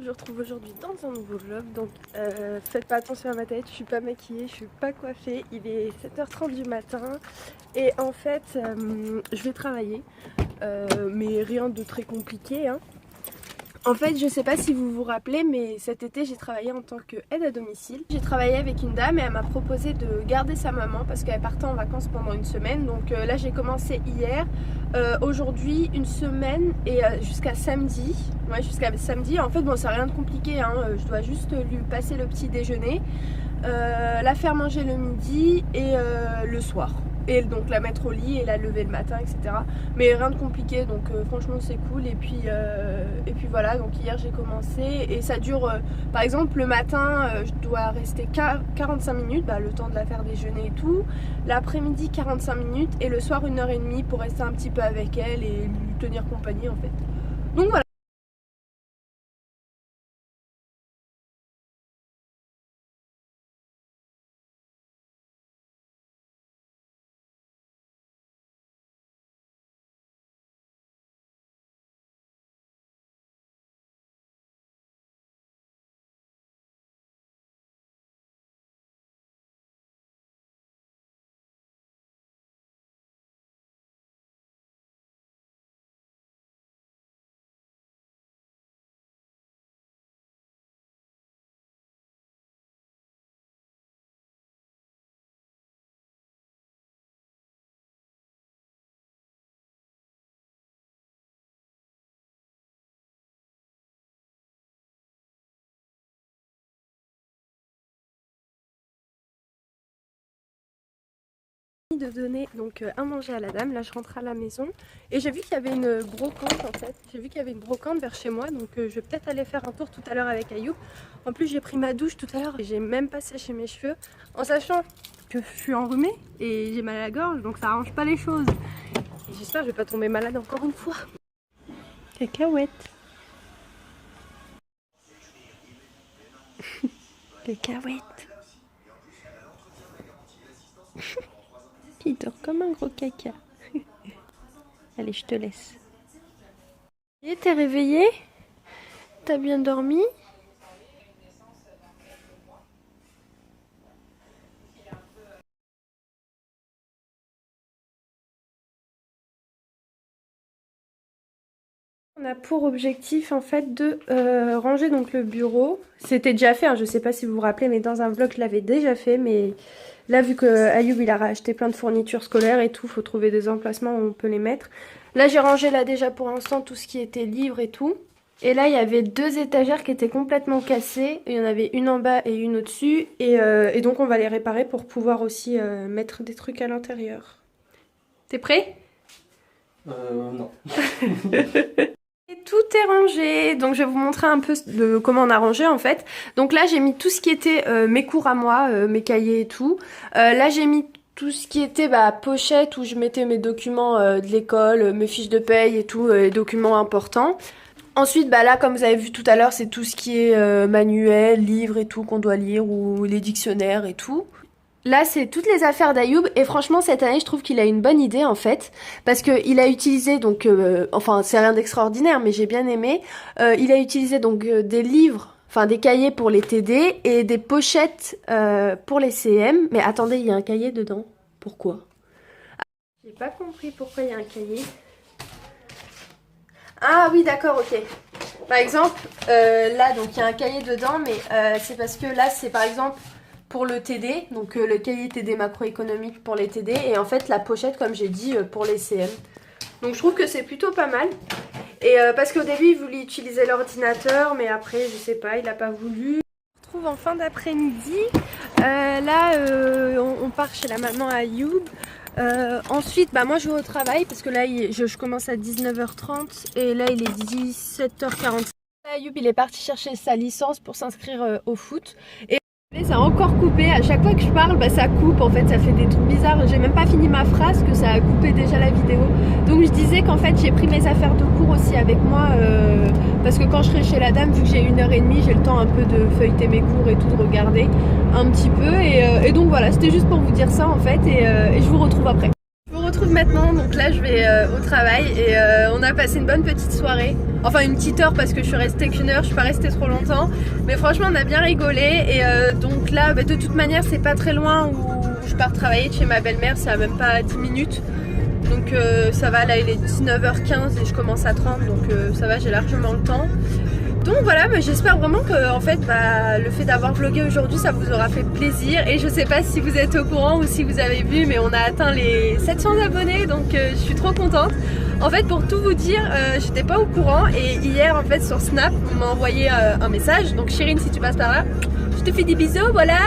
Je vous retrouve aujourd'hui dans un nouveau vlog, donc faites pas attention à ma tête, je suis pas maquillée, je suis pas coiffée, il est 7h30 du matin et en fait je vais travailler, mais rien de très compliqué hein. En fait je sais pas si vous vous rappelez, mais cet été j'ai travaillé en tant qu'aide à domicile. J'ai travaillé avec une dame et elle m'a proposé de garder sa maman parce qu'elle partait en vacances pendant une semaine, donc là j'ai commencé hier. Aujourd'hui une semaine et jusqu'à samedi. Ouais, jusqu'à samedi. En fait bon, c'est rien de compliqué hein. Je dois juste lui passer le petit déjeuner, la faire manger le midi et le soir, et donc la mettre au lit et la lever le matin, etc. Mais rien de compliqué, donc franchement c'est cool. Et puis voilà, donc hier j'ai commencé et ça dure par exemple le matin je dois rester 45 minutes, le temps de la faire déjeuner et tout. L'après-midi 45 minutes et le soir 1h30 pour rester un petit peu avec elle et lui tenir compagnie en fait. Donc voilà. De donner donc à manger à la dame. Là je rentre à la maison et j'ai vu qu'il y avait une brocante en fait. J'ai vu qu'il y avait une brocante vers chez moi, donc je vais peut-être aller faire un tour tout à l'heure avec Ayoub. En plus j'ai pris ma douche tout à l'heure et j'ai même pas séché mes cheveux en sachant que je suis enrhumée et j'ai mal à la gorge, donc ça arrange pas les choses. Et j'espère que je vais pas tomber malade encore une fois. Cacahuète. Cacahuète. Il dort comme un gros caca. Allez, je te laisse. Et t'es réveillée? T'as bien dormi? On a pour objectif en fait de ranger donc le bureau. C'était déjà fait, hein, je sais pas si vous vous rappelez, mais dans un vlog je l'avais déjà fait. Mais là vu que Ayoub il a racheté plein de fournitures scolaires et tout, faut trouver des emplacements où on peut les mettre. Là j'ai rangé là déjà pour l'instant tout ce qui était livres et tout. Et là il y avait deux étagères qui étaient complètement cassées. Il y en avait une en bas et une au-dessus. Et donc on va les réparer pour pouvoir aussi mettre des trucs à l'intérieur. T'es prêt? Non. Tout est rangé, donc je vais vous montrer un peu comment on a rangé en fait. Donc là j'ai mis tout ce qui était mes cours à moi, mes cahiers et tout. Là j'ai mis tout ce qui était pochette où je mettais mes documents de l'école, mes fiches de paye et tout, les documents importants. Ensuite là comme vous avez vu tout à l'heure, c'est tout ce qui est manuel, livres et tout qu'on doit lire, ou les dictionnaires et tout. Là c'est toutes les affaires d'Ayoub et franchement cette année je trouve qu'il a une bonne idée en fait, parce qu'il a utilisé donc, enfin c'est rien d'extraordinaire mais j'ai bien aimé, il a utilisé donc des livres, enfin des cahiers pour les TD et des pochettes pour les CM. Mais attendez, il y a un cahier dedans, pourquoi? J'ai pas compris pourquoi il y a un cahier. Ah oui d'accord, ok. Par exemple là donc il y a un cahier dedans, mais c'est parce que là c'est par exemple pour le TD, donc le cahier TD macroéconomique pour les TD, et en fait la pochette comme j'ai dit pour les CM. Donc je trouve que c'est plutôt pas mal. Et parce qu'au début il voulait utiliser l'ordinateur, mais après je sais pas, il a pas voulu. On se retrouve en fin d'après-midi. Là on part chez la maman à Ayoub. Ensuite moi je vais au travail parce que là je commence à 19h30 et là il est 17h45. Ayoub il est parti chercher sa licence pour s'inscrire au foot. Et ça a encore coupé, à chaque fois que je parle ça coupe en fait, ça fait des trucs bizarres. J'ai même pas fini ma phrase que ça a coupé déjà la vidéo. Donc je disais qu'en fait j'ai pris mes affaires de cours aussi avec moi parce que quand je serai chez la dame, vu que j'ai 1h30, j'ai le temps un peu de feuilleter mes cours et tout, de regarder un petit peu et donc voilà, c'était juste pour vous dire ça en fait, et je vous retrouve après. Je vous retrouve retrouve maintenant, donc là je vais au travail et on a passé une bonne petite soirée. Enfin une petite heure parce que je suis restée qu'une heure, je suis pas restée trop longtemps. Mais franchement on a bien rigolé et donc là de toute manière c'est pas très loin où je pars travailler de chez ma belle-mère, c'est à même pas 10 minutes. Donc ça va, là il est 19h15 et je commence à 30 donc ça va, j'ai largement le temps. Donc voilà, mais j'espère vraiment que en fait, le fait d'avoir vlogué aujourd'hui ça vous aura fait plaisir. Et je sais pas si vous êtes au courant ou si vous avez vu, mais on a atteint les 700 abonnés, donc je suis trop contente. En fait, pour tout vous dire, j'étais pas au courant et hier en fait sur Snap on m'a envoyé un message. Donc Chérine, si tu passes par là, je te fais des bisous, voilà,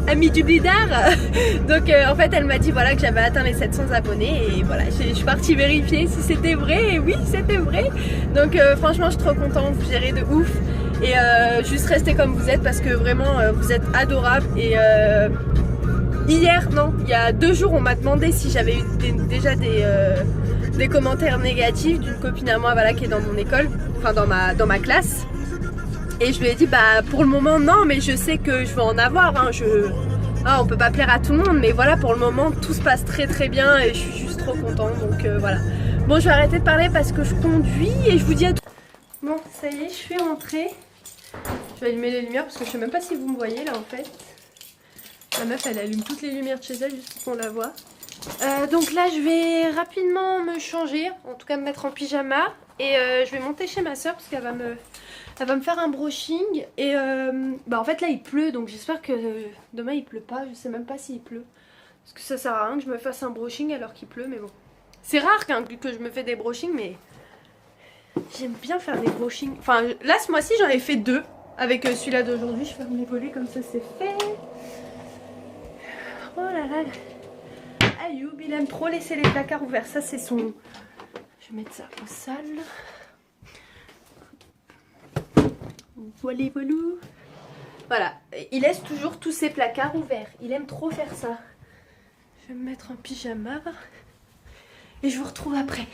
ami du bidard. Donc en fait elle m'a dit voilà que j'avais atteint les 700 abonnés et voilà, je suis partie vérifier si c'était vrai et oui c'était vrai. Donc franchement je suis trop contente, vous gérez de ouf et juste restez comme vous êtes parce que vraiment vous êtes adorables. Et hier, non, il y a 2 jours on m'a demandé si j'avais eu déjà des commentaires négatifs d'une copine à moi, voilà, qui est dans mon école, enfin dans ma classe. Et je lui ai dit bah pour le moment non, mais je sais que je vais en avoir, hein. On peut pas plaire à tout le monde, mais voilà, pour le moment tout se passe très très bien et je suis juste trop contente, donc voilà. Bon, je vais arrêter de parler parce que je conduis et je vous dis à tout. Bon, ça y est, je suis rentrée. Je vais allumer les lumières parce que je sais même pas si vous me voyez là en fait. La meuf elle allume toutes les lumières de chez elle juste pour qu'on la voit. Donc là je vais rapidement me changer, en tout cas me mettre en pyjama et je vais monter chez ma soeur parce qu'elle va me faire un brushing et en fait là il pleut, donc j'espère que demain il pleut pas, je sais même pas s'il pleut. Parce que ça sert à rien que je me fasse un brushing alors qu'il pleut, mais bon. C'est rare que je me fais des brushings, mais j'aime bien faire des brushings. Enfin là ce mois-ci j'en ai fait 2 avec celui-là d'aujourd'hui, je ferme les volets comme ça c'est fait. Oh là là. Ayoub, il aime trop laisser les placards ouverts. Ça, c'est son... Je vais mettre ça au sale. Voilà, voilou. Voilà. Il laisse toujours tous ses placards ouverts. Il aime trop faire ça. Je vais me mettre en pyjama. Et je vous retrouve après.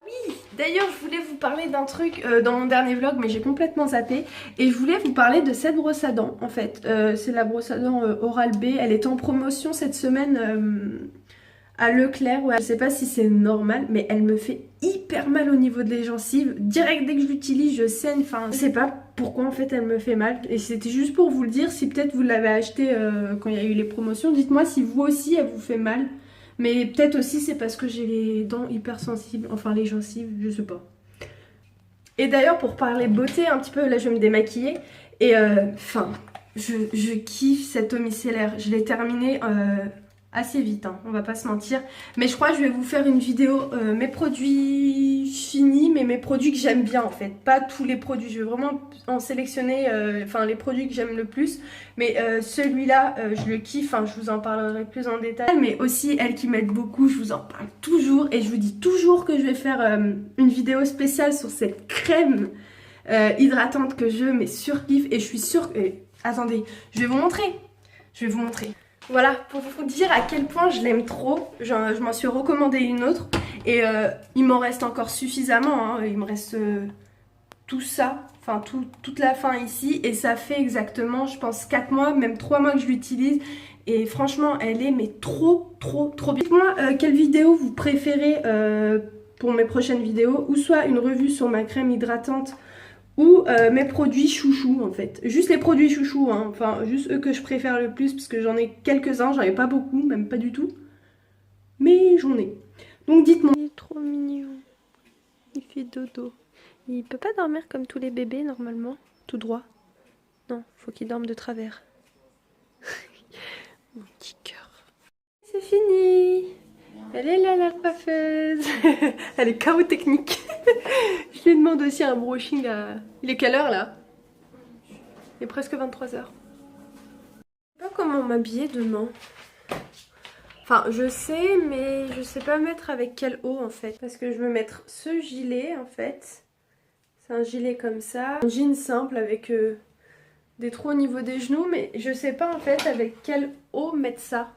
Oui, d'ailleurs, je voulais vous parler d'un truc dans mon dernier vlog, mais j'ai complètement zappé. Et je voulais vous parler de cette brosse à dents, en fait. C'est la brosse à dents Oral-B. Elle est en promotion cette semaine... à Leclerc, ouais. Je sais pas si c'est normal, mais elle me fait hyper mal au niveau des gencives. Direct dès que je l'utilise, je saigne. Enfin, je sais pas pourquoi en fait elle me fait mal. Et c'était juste pour vous le dire, si peut-être vous l'avez acheté quand il y a eu les promotions, dites-moi si vous aussi elle vous fait mal. Mais peut-être aussi c'est parce que j'ai les dents hypersensibles, enfin les gencives, je sais pas. Et d'ailleurs pour parler beauté un petit peu, là je vais me démaquiller. Et je kiffe cette eau micellaire. Je l'ai terminée... assez vite, hein, on va pas se mentir. Mais je crois que je vais vous faire une vidéo mes produits finis, mais mes produits que j'aime bien en fait. Pas tous les produits, je vais vraiment en sélectionner les produits que j'aime le plus. Mais celui-là, je le kiffe, je vous en parlerai plus en détail. Mais aussi, elle qui m'aide beaucoup, je vous en parle toujours. Et je vous dis toujours que je vais faire une vidéo spéciale sur cette crème hydratante que je surkiffe. Et je suis sûre que... Attendez, je vais vous montrer. Je vais vous montrer. Voilà, pour vous dire à quel point je l'aime trop, je m'en suis recommandé une autre et il m'en reste encore suffisamment, hein. Il me reste tout ça, enfin toute la fin ici et ça fait exactement je pense 4 mois, même 3 mois que je l'utilise et franchement elle est mais trop bien. Dites-moi quelle vidéo vous préférez pour mes prochaines vidéos, ou soit une revue sur ma crème hydratante ou mes produits chouchous en fait. Juste les produits chouchous, hein. Enfin juste eux que je préfère le plus parce que j'en ai quelques-uns, j'en ai pas beaucoup, même pas du tout. Mais j'en ai. Donc dites-moi. Il est trop mignon. Il fait dodo. Il peut pas dormir comme tous les bébés normalement, tout droit. Non, faut qu'il dorme de travers. Mon petit cœur. C'est fini. Elle est là la coiffeuse. Elle est KO technique. Je lui demande aussi un brushing à... Il est quelle heure là? Il est presque 23h. Je sais pas comment m'habiller demain. Enfin je sais, mais je sais pas mettre avec quelle eau en fait. Parce que je veux mettre ce gilet en fait. C'est un gilet comme ça. Un jean simple avec des trous au niveau des genoux. Mais je sais pas en fait avec quelle eau mettre ça.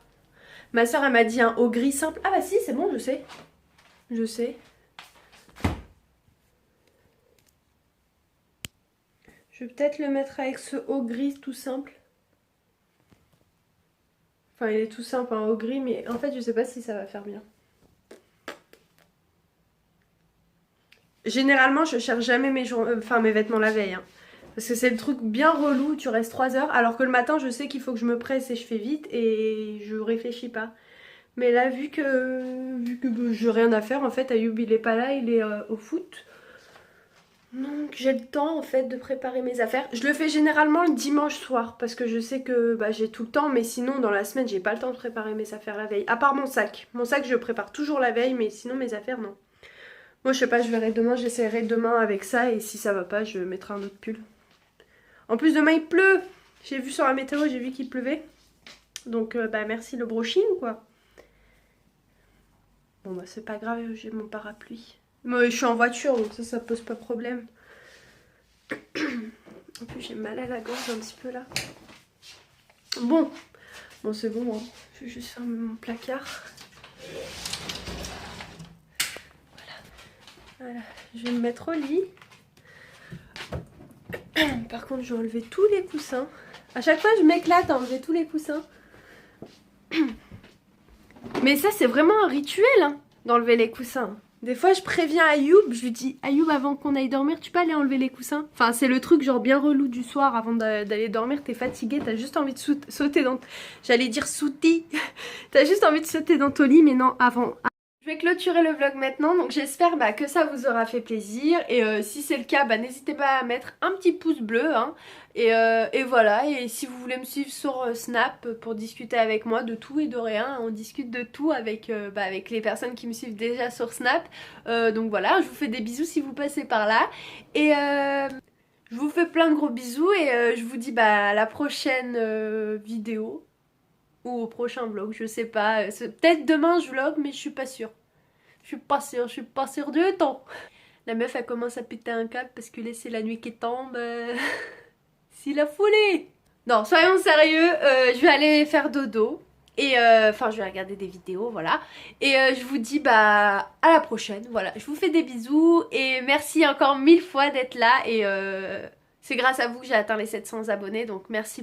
Ma soeur elle m'a dit un eau gris simple. Ah bah si, c'est bon, je sais. Je sais. Je vais peut-être le mettre avec ce eau gris tout simple. Enfin il est tout simple, un eau gris, mais en fait je sais pas si ça va faire bien. Généralement, je cherche jamais mes vêtements la veille. Hein. Parce que c'est le truc bien relou, tu restes 3 heures. Alors que le matin, je sais qu'il faut que je me presse et je fais vite et je réfléchis pas. Mais là, vu que j'ai rien à faire, en fait, Ayoub il est pas là, il est au foot. Donc j'ai le temps en fait de préparer mes affaires. Je le fais généralement le dimanche soir parce que je sais que j'ai tout le temps, mais sinon dans la semaine j'ai pas le temps de préparer mes affaires la veille. À part mon sac. Mon sac je le prépare toujours la veille, mais sinon mes affaires non. Moi je sais pas, je verrai demain, j'essaierai demain avec ça et si ça va pas je mettrai un autre pull. En plus demain il pleut. J'ai vu sur la météo, j'ai vu qu'il pleuvait. Donc merci le brushing quoi. Bon bah c'est pas grave, j'ai mon parapluie. Moi je suis en voiture donc ça pose pas de problème. En plus j'ai mal à la gorge un petit peu là. Bon c'est bon hein. Je vais juste fermer mon placard. Voilà, je vais me mettre au lit. Par contre je vais enlever tous les coussins. À chaque fois je m'éclate à enlever tous les coussins. Mais ça c'est vraiment un rituel hein, d'enlever les coussins. Des fois je préviens Ayoub, je lui dis Ayoub avant qu'on aille dormir tu peux aller enlever les coussins. Enfin c'est le truc genre bien relou du soir avant d'aller dormir, t'es fatigué, t'as juste envie de sauter dans... J'allais dire sauter. T'as juste envie de sauter dans ton lit mais non avant... Je vais clôturer le vlog maintenant, donc j'espère que ça vous aura fait plaisir et si c'est le cas, n'hésitez pas à mettre un petit pouce bleu hein, et voilà, et si vous voulez me suivre sur Snap pour discuter avec moi de tout et de rien, on discute de tout avec les personnes qui me suivent déjà sur Snap, donc voilà, je vous fais des bisous si vous passez par là et je vous fais plein de gros bisous et je vous dis à la prochaine vidéo. Ou au prochain vlog, je sais pas. Peut-être demain je vlog, mais je suis pas sûre. Je suis pas sûre du temps. La meuf elle commence à péter un câble parce que là c'est la nuit qui tombe. C'est la folie. Non, soyons sérieux, je vais aller faire dodo. Et je vais regarder des vidéos, voilà. Et je vous dis à la prochaine. Voilà, je vous fais des bisous. Et merci encore 1000 fois d'être là. Et c'est grâce à vous que j'ai atteint les 700 abonnés. Donc merci.